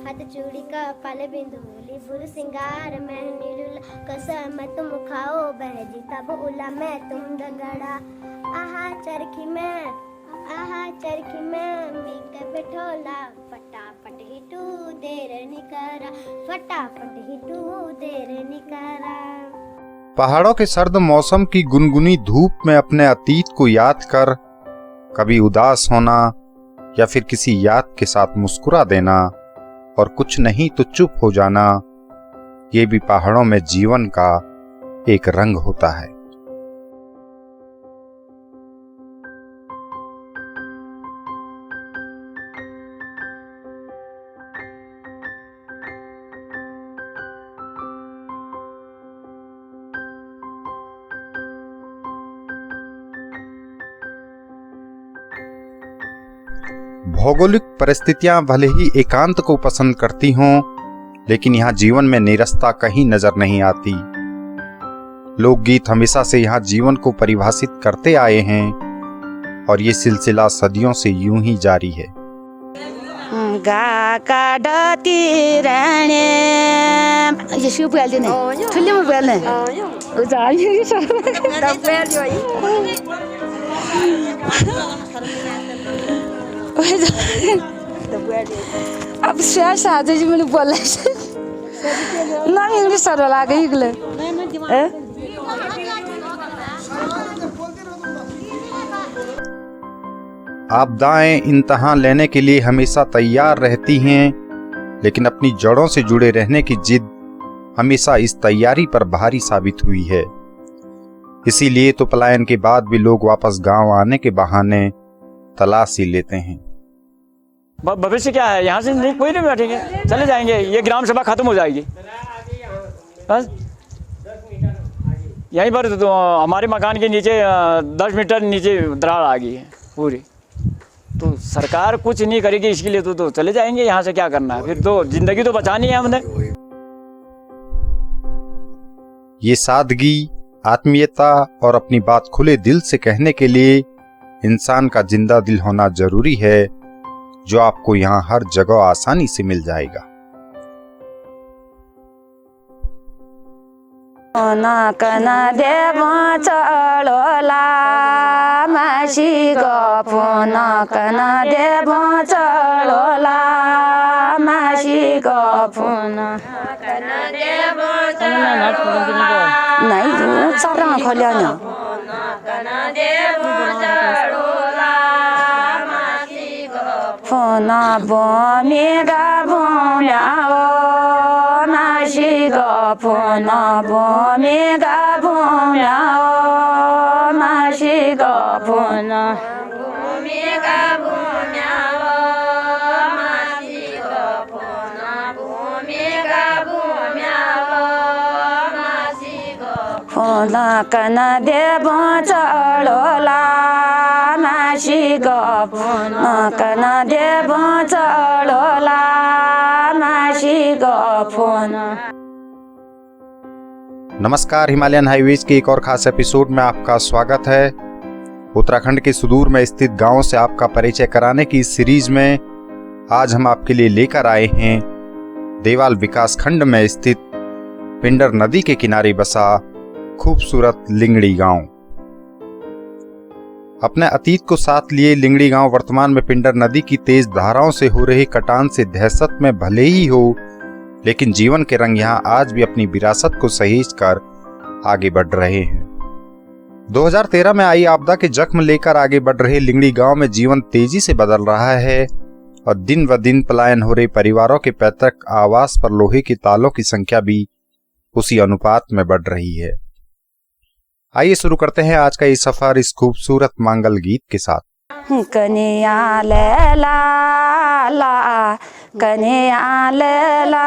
हाथ चूड़ी का पल बिंदुली बुल सिंगार मेहंदी लुला कसम तुम खाओ बहजी तब उला मैं तुम दगड़ा आहा चरखी में मीक बिठोला फटाफट ही तू देर निकरा फटाफट ही तू देर निकरा। पहाड़ों के सर्द मौसम की गुनगुनी धूप में अपने अतीत को याद कर कभी उदास होना या फिर किसी याद के साथ मुस्कुरा देना और कुछ नहीं तो चुप हो जाना, ये भी पहाड़ों में जीवन का एक रंग होता है। भौगोलिक परिस्थितियां भले ही एकांत को पसंद करती हों, लेकिन यहाँ जीवन में नीरसता कहीं नजर नहीं आती। लोकगीत हमेशा से यहाँ जीवन को परिभाषित करते आए हैं और ये सिलसिला सदियों से यूं ही जारी है। अब शादी जी मैंने बोला ना इंग्लिश सर लागे इगले आपदाएं इम्तिहान लेने के लिए हमेशा तैयार रहती हैं, लेकिन अपनी जड़ों से जुड़े रहने की जिद हमेशा इस तैयारी पर भारी साबित हुई है। इसीलिए तो पलायन के बाद भी लोग वापस गांव आने के बहाने तलाश ही लेते हैं। भविष्य क्या है, यहाँ से नहीं कोई नहीं बैठेंगे, चले जाएंगे, ये ग्राम सभा खत्म हो जाएगी बस यहीं पर। तो हमारे मकान के नीचे 10 मीटर नीचे दरार आ गई है पूरी, तो सरकार कुछ नहीं करेगी इसके लिए तो चले जाएंगे यहाँ से। क्या करना है फिर, तो जिंदगी तो बचानी है हमने। ये सादगी, आत्मीयता और अपनी बात खुले दिल से कहने के लिए इंसान का जिंदा दिल होना जरूरी है, जो आपको यहाँ हर जगह आसानी से मिल जाएगा। ना कना देव चलोला मासी गफो ना कना देव चलोला मासी गफो ना कना देव नहीं जो सारा खोलिया ना कना देव चलोला मासी गफो ना बोमेगा बोम्याओ मासी गफो ना बोमेगा बोम्याओ मासी गफो ना बोमेगा बोम्याओ मासी गफो ना बोमेगा बोम्याओ मासी गफो ना कना देव चलोला मासी गफो ना कना देव चलोला मासी गफो ना। नमस्कार, हिमालयन हाईवेज के एक और खास एपिसोड में आपका स्वागत है। उत्तराखंड के सुदूर में स्थित गांव से आपका परिचय कराने की इस सीरीज में आज हम आपके लिए लेकर आए हैं देवाल विकास खंड में स्थित पिंडर नदी के किनारे बसा खूबसूरत लिंगड़ी गांव। अपने अतीत को साथ लिए लिंगड़ी गांव वर्तमान में पिंडर नदी की तेज धाराओं से हो रही कटान से दहशत में भले ही हो, लेकिन जीवन के रंग यहाँ आज भी अपनी विरासत को सहेज कर आगे बढ़ रहे हैं। 2013 में आई आपदा के जख्म लेकर आगे बढ़ रहे लिंगड़ी गांव में जीवन तेजी से बदल रहा है और दिन ब दिन पलायन हो रहे परिवारों के पैतृक आवास पर लोहे के तालों की संख्या भी उसी अनुपात में बढ़ रही है। आइए शुरू करते हैं आज का ये सफर इस खूबसूरत मांगल गीत के साथ। कन्या ले ला ला कन्या ले ला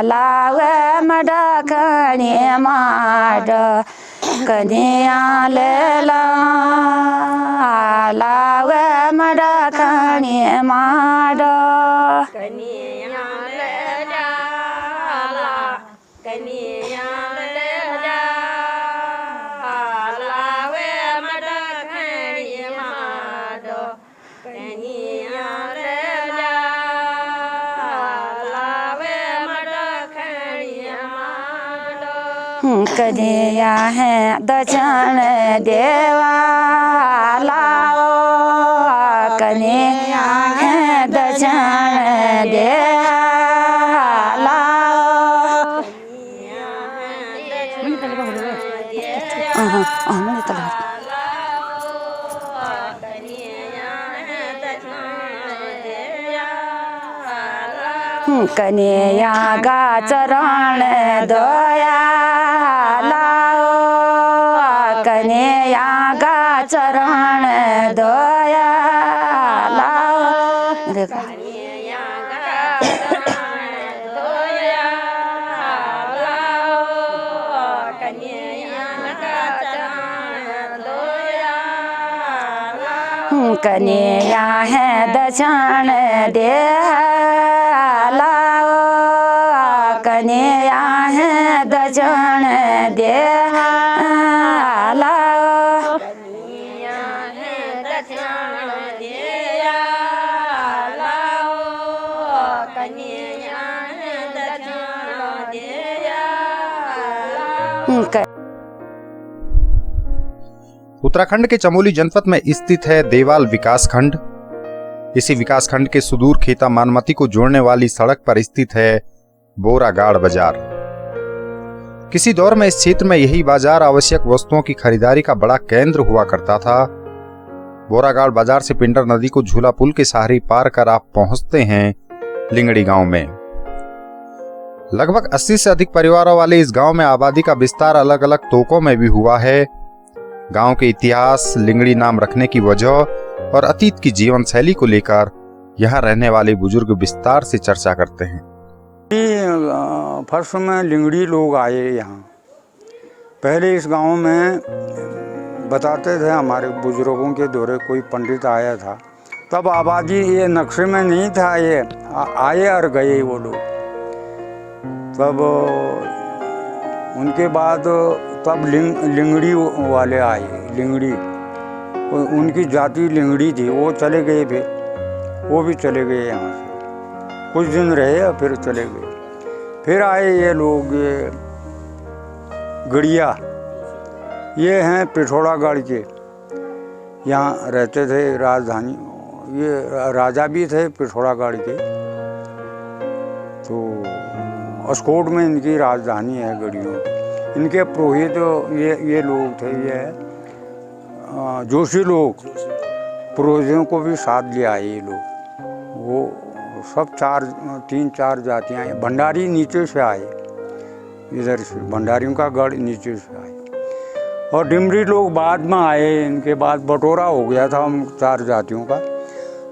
ला वे मडा कन्या माड कन्या ले ला ला वे मडा कन्या माड कन्या ले ला कन्या कन्हैया है दक्षिण देवा लाओ, कन्हैया है दक्षिण देवा लाओ। कन्हैया का चरण दया लाओ, कन्हैया का चरण दया लाओ। देखो कन्हैया है दक्षिण देवा लाओ, कन्हैया है दक्षिण देवा लाओ। उत्तराखंड के चमोली जनपद में स्थित है देवाल विकास खंड। इसी विकास खंड के सुदूर खेता मानमती को जोड़ने वाली सड़क पर स्थित है बोरागाड़ बाजार। किसी दौर में इस क्षेत्र में यही बाजार आवश्यक वस्तुओं की खरीदारी का बड़ा केंद्र हुआ करता था। बोरागाड़ बाजार से पिंडर नदी को झूला पुल के सहारे पार कर आप पहुंचते हैं लिंगड़ी गांव में। लगभग 80 से अधिक परिवारों वाले इस गांव में आबादी का विस्तार अलग अलग तोकों में भी हुआ है। गांव के इतिहास, लिंगड़ी नाम रखने की वजह और अतीत की जीवन शैली को लेकर यहां रहने वाले बुजुर्ग विस्तार से चर्चा करते हैं। फर्स्ट में लिंगड़ी लोग आए यहाँ। पहले इस गांव में बताते थे हमारे बुजुर्गों के दौरे कोई पंडित आया था, तब आबादी ये नक्शे में नहीं था, ये आए और गए वो लोग। तब उनके बाद तब लिंगड़ी वाले आए। लिंगड़ी उनकी जाति लिंगड़ी थी, वो चले गए, फिर वो भी चले गए यहाँ से। कुछ दिन रहे और फिर चले गए। फिर आए ये लोग, ये गड़िया, ये हैं पिथौरागढ़ के, यहाँ रहते थे राजधानी। ये राजा भी थे पिथौरागढ़ के, तो अस्कोट में इनकी राजधानी है गड़ियों। इनके पुरोहित ये लोग थे, ये जोशी लोग, पुरोहितों को भी साथ ले आए ये लोग। वो सब 3-4 जातियाँ, भंडारी नीचे से आए, इधर से भंडारियों का गढ़ नीचे से आए। और डिमरी लोग बाद में आए, इनके बाद बटोरा हो गया था उन 4 जातियों का,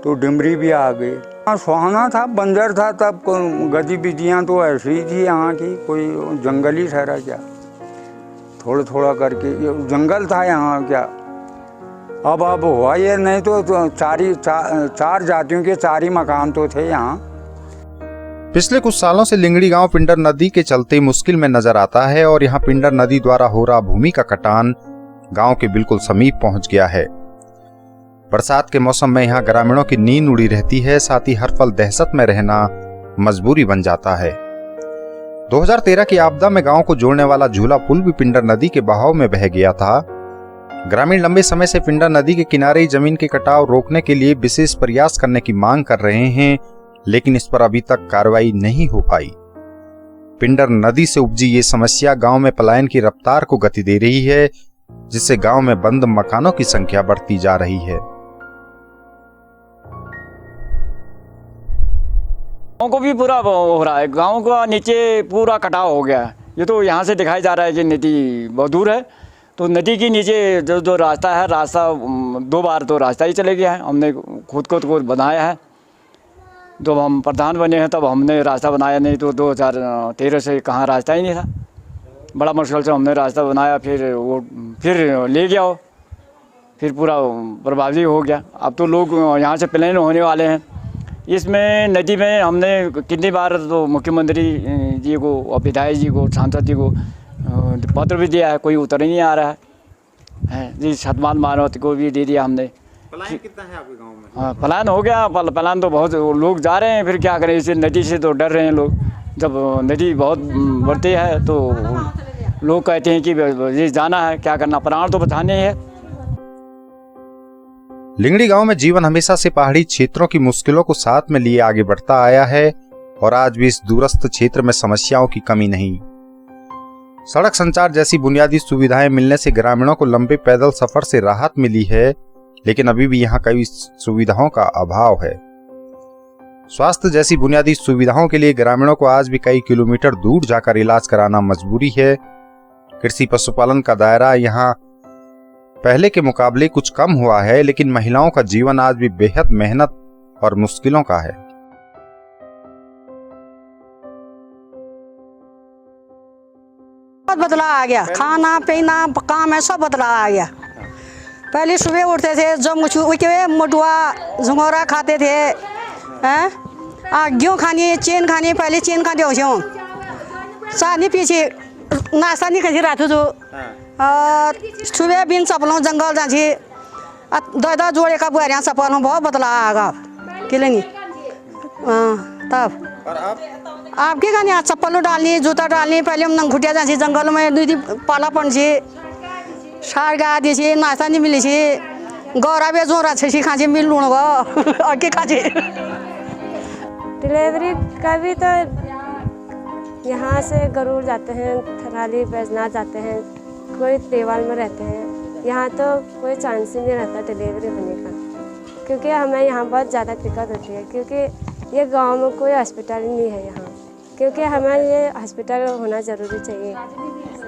तो डिमरी भी आ गए। सुहाना था, बंजर था, तब गतिविधियाँ तो ऐसी ही थी यहाँ की, कोई जंगल ही ठहरा क्या, थोड़ा थोड़ा करके ये जंगल था यहाँ क्या। अब हुआ ये, नहीं तो 4 जातियों के 4 ही मकान तो थे यहाँ। पिछले कुछ सालों से लिंगड़ी गांव पिंडर नदी के चलते मुश्किल में नजर आता है और यहाँ पिंडर नदी द्वारा हो रहा भूमि का कटान गांव के बिल्कुल समीप पहुंच गया है। बरसात के मौसम में यहाँ ग्रामीणों की नींद उड़ी रहती है, साथ ही हर पल दहशत में रहना मजबूरी बन जाता है। 2013 की आपदा में गांव को जोड़ने वाला झूला पुल भी पिंडर नदी के बहाव में बह गया था। ग्रामीण लंबे समय से पिंडर नदी के किनारे जमीन के कटाव रोकने के लिए विशेष प्रयास करने की मांग कर रहे हैं, लेकिन इस पर अभी तक कार्रवाई नहीं हो पाई। पिंडर नदी से उपजी ये समस्या गांव में पलायन की रफ्तार को गति दे रही है, जिससे गांव में बंद मकानों की संख्या बढ़ती जा रही है। गाँव को भी पूरा हो रहा है, गाँव का नीचे पूरा कटाव हो गया है। ये तो यहाँ से दिखाई जा रहा है कि नदी बहुत दूर है, तो नदी के नीचे जो रास्ता है, रास्ता 2 बार तो रास्ता ही चले गया है। हमने खुद को तो बनाया है, जब हम प्रधान बने हैं तब हमने रास्ता बनाया, नहीं तो 2013 से कहाँ रास्ता ही नहीं था। बड़ा मुश्किल से हमने रास्ता बनाया, फिर ले गया हो, फिर पूरा बर्बादी हो गया। अब तो लोग यहाँ से प्लेन होने वाले हैं। इसमें नदी में हमने कितनी बार तो मुख्यमंत्री जी को और विधायक जी को, सांसद जी को पत्र भी दिया है, कोई उतर ही नहीं आ रहा है जी। सतमान मानवती को भी दे दिया हमने। पलायन कितना है आपके गांव में? हाँ, पलायन हो गया, पलायन तो बहुत लोग जा रहे हैं, फिर क्या करें, इसे नदी से तो डर रहे हैं लोग। जब नदी बहुत बढ़ती है तो लोग कहते हैं कि ये जाना है, क्या करना, प्राण तो बचाने हैं। लिंगड़ी गांव में जीवन हमेशा से पहाड़ी क्षेत्रों की मुश्किलों को साथ में लिए आगे बढ़ता आया है और आज भी इस दूरस्थ क्षेत्र में समस्याओं की कमी नहीं। सड़क संचार जैसी बुनियादी सुविधाएं मिलने से ग्रामीणों को लंबे पैदल सफर से राहत मिली है, लेकिन अभी भी यहाँ कई सुविधाओं का अभाव है। स्वास्थ्य जैसी बुनियादी सुविधाओं के लिए ग्रामीणों को आज भी कई किलोमीटर दूर जाकर इलाज कराना मजबूरी है। कृषि पशुपालन का दायरा यहाँ पहले के मुकाबले कुछ कम हुआ है, लेकिन महिलाओं का जीवन आज भी बेहद मेहनत और मुश्किलों का है। बहुत बदलाव आ गया, खाना पीना काम है सब बदलाव आ गया। पहले सुबह उठते थे, जब मडुआ झुंगोरा खाते थे, गेहूँ खानी, चेन खानी, पहले चेन खाते हो सानी पीछे नाश्ता नहीं खाती रात जो सुबह बिन चप्पलों जंगल जाती 10 जोड़े का बुआरियाँ चप्पलों बहुत बदलाव आ गया कि नहीं। तब आपके खानी चप्पलों डालनी, जूता डालनी, पहले हम नंगुटिया जाती जंगल में, दूधी पाला पड़े सार गा दी, नाश्ता नहीं मिली, गौरा भी जोरा छे खाँचे मिल लूण और के खाँचे। डिलीवरी का भी तो यहाँ से गरुड़ जाते हैं, थराली बैजनाथ जाते हैं, कोई देवाल में रहते हैं। यहाँ तो कोई चांस ही नहीं रहता डिलीवरी होने का, क्योंकि हमें यहाँ बहुत ज़्यादा दिक्कत होती है, क्योंकि ये गांव में कोई हॉस्पिटल ही नहीं है यहाँ, क्योंकि हमें ये हॉस्पिटल होना ज़रूरी चाहिए।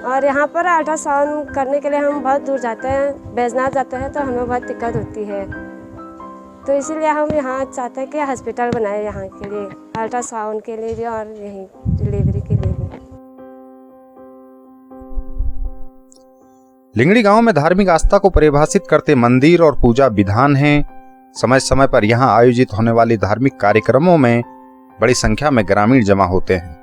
और यहाँ पर अल्ट्रासाउंड करने के लिए हम बहुत दूर जाते हैं, बैजनाथ जाते हैं, तो हमें बहुत दिक्कत होती है। तो इसीलिए हम यहाँ चाहते हैं कि हॉस्पिटल बनाए यहाँ के लिए, अल्ट्रासाउंड के लिए भी और यहीं डिलीवरी के लिए भी। लिंगड़ी गांव में धार्मिक आस्था को परिभाषित करते मंदिर और पूजा विधान हैं। समय समय पर यहाँ आयोजित होने वाले धार्मिक कार्यक्रमों में बड़ी संख्या में ग्रामीण जमा होते हैं।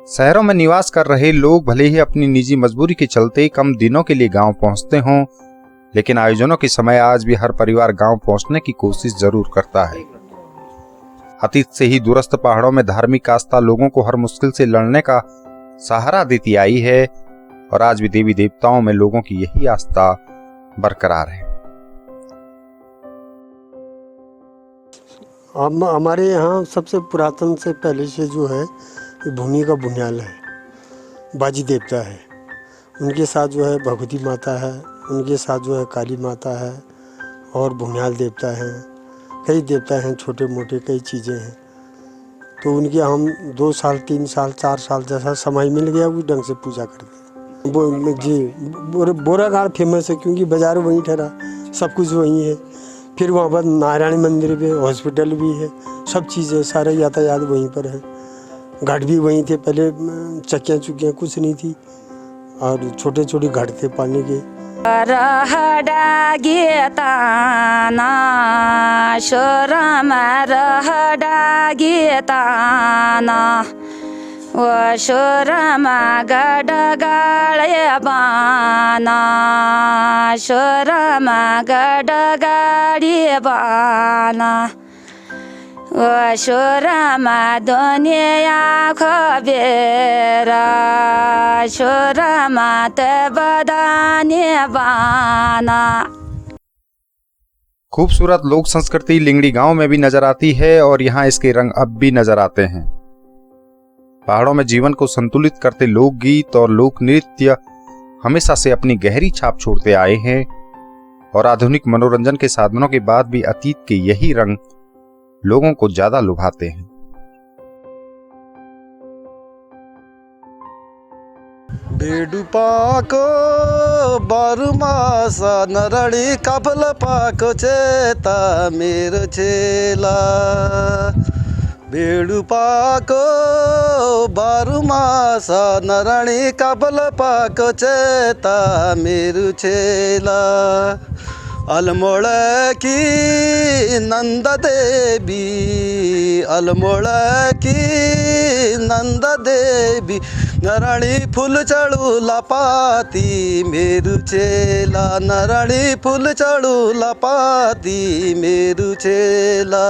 शहरों में निवास कर रहे लोग भले ही अपनी निजी मजबूरी के चलते कम दिनों के लिए गांव पहुंचते हों, लेकिन आयोजनों के समय आज भी हर परिवार गांव पहुंचने की कोशिश जरूर करता है। अतीत से ही दूरस्थ पहाड़ों में धार्मिक आस्था लोगों को हर मुश्किल से लड़ने का सहारा देती आई है और आज भी देवी देवताओं में लोगों की यही आस्था बरकरार है। हमारे यहाँ सबसे पुरातन से पहले से जो है भूमि का बुनियाल है, बाजी देवता है, उनके साथ जो है भगवती माता है, उनके साथ जो है काली माता है और भूमियाल देवता हैं, कई देवता हैं, छोटे मोटे कई चीज़ें हैं। तो उनकी हम 2 साल 3 साल 4 साल जैसा समय मिल गया उस ढंग से पूजा करते हैं। जी बोरागाड़ फेमस है क्योंकि बाजार वहीं ठहरा, सब कुछ वहीं है। फिर वहाँ पर नारायण मंदिर भी, हॉस्पिटल भी है, सब चीज़ें सारे यातायात वहीं पर है। घाट भी वहीं थे, पहले चक्कियाँ चुक्कियाँ कुछ नहीं थी और छोटे छोटे घाट थे पानी के। शोरमा गडगाळे बाना, शोरमा गडगाडी बाना, शोरमा दुनिया खबेरा, शोरमा ते बदानी बाना। खूबसूरत लोक संस्कृति लिंगड़ी गांव में भी नजर आती है और यहाँ इसके रंग अब भी नजर आते हैं। पहाड़ों में जीवन को संतुलित करते लोकगीत और लोक नृत्य हमेशा से अपनी गहरी छाप छोड़ते आए हैं और आधुनिक मनोरंजन के साधनों के बाद भी अतीत के यही रंग लोगों को ज्यादा लुभाते हैं। बेडू पाको बारुमासा नरड़ी कपल पाको चेता मेरो चेला, बेडू पाको बारुमासा नरणी कपल पाको चेता मेरो चेला, अलमोड़ की नंद देवी, अलमोड़ की नंद देवी, नरणी फूल चढ़ू लपाती मेरू चेला, नरणी फूल चढ़ू लपाती मेरू चेला।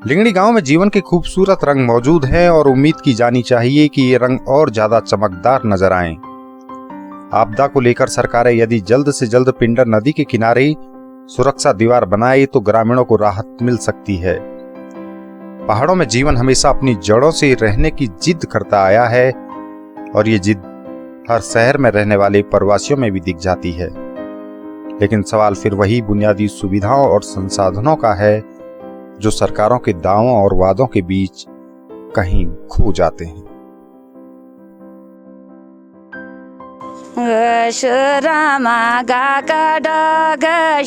लिंगड़ी गांव में जीवन के खूबसूरत रंग मौजूद हैं और उम्मीद की जानी चाहिए कि ये रंग और ज्यादा चमकदार नजर आएं। आपदा को लेकर सरकारें यदि जल्द से जल्द पिंडर नदी के किनारे सुरक्षा दीवार बनाए तो ग्रामीणों को राहत मिल सकती है। पहाड़ों में जीवन हमेशा अपनी जड़ों से रहने की जिद करता आया है और ये जिद हर शहर में रहने वाले प्रवासियों में भी दिख जाती है। लेकिन सवाल फिर वही बुनियादी सुविधाओं और संसाधनों का है जो सरकारों के दावों और वादों के बीच कहीं खो जाते हैं। शोरमा गाका डगशेला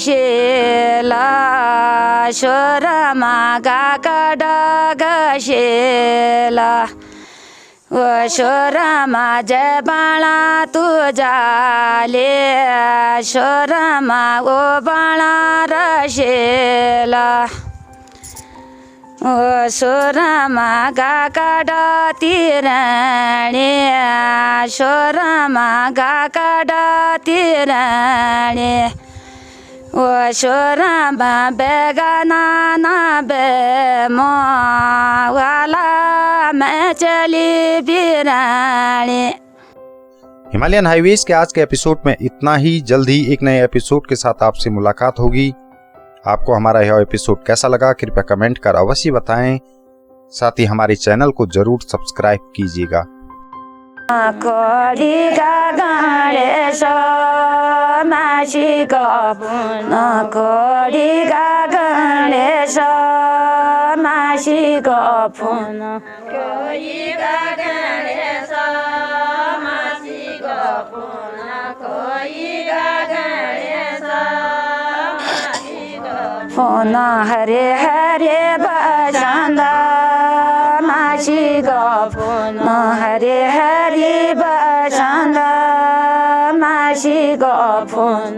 शोरमा गाका डगशेला ओ शोरमा जय बाणा तू जाले शोरमा ओ बाणा रशेला ओ शोरमा गाका डतिरणे शोरमा गाका डतिरणे ओ शोरमा बेगाना ना बे वाला मैं चली बिराणे। हिमालयन हाईवेज के आज के एपिसोड में इतना ही। जल्द ही एक नए एपिसोड के साथ आपसे मुलाकात होगी। आपको हमारा यह एपिसोड कैसा लगा कृपया कमेंट कर अवश्य बताएं। साथ ही हमारे चैनल को जरूर सब्सक्राइब कीजिएगा। कोड़ी गणेश मासी गपुन कोड़ी गणेश मासी गपुन कोड़ी गणेश मासी गपुन कोड़ी गणेश फोन हरे हरे बसंदा मासी गपुन हरे हरे बसंदा मासी गपुन।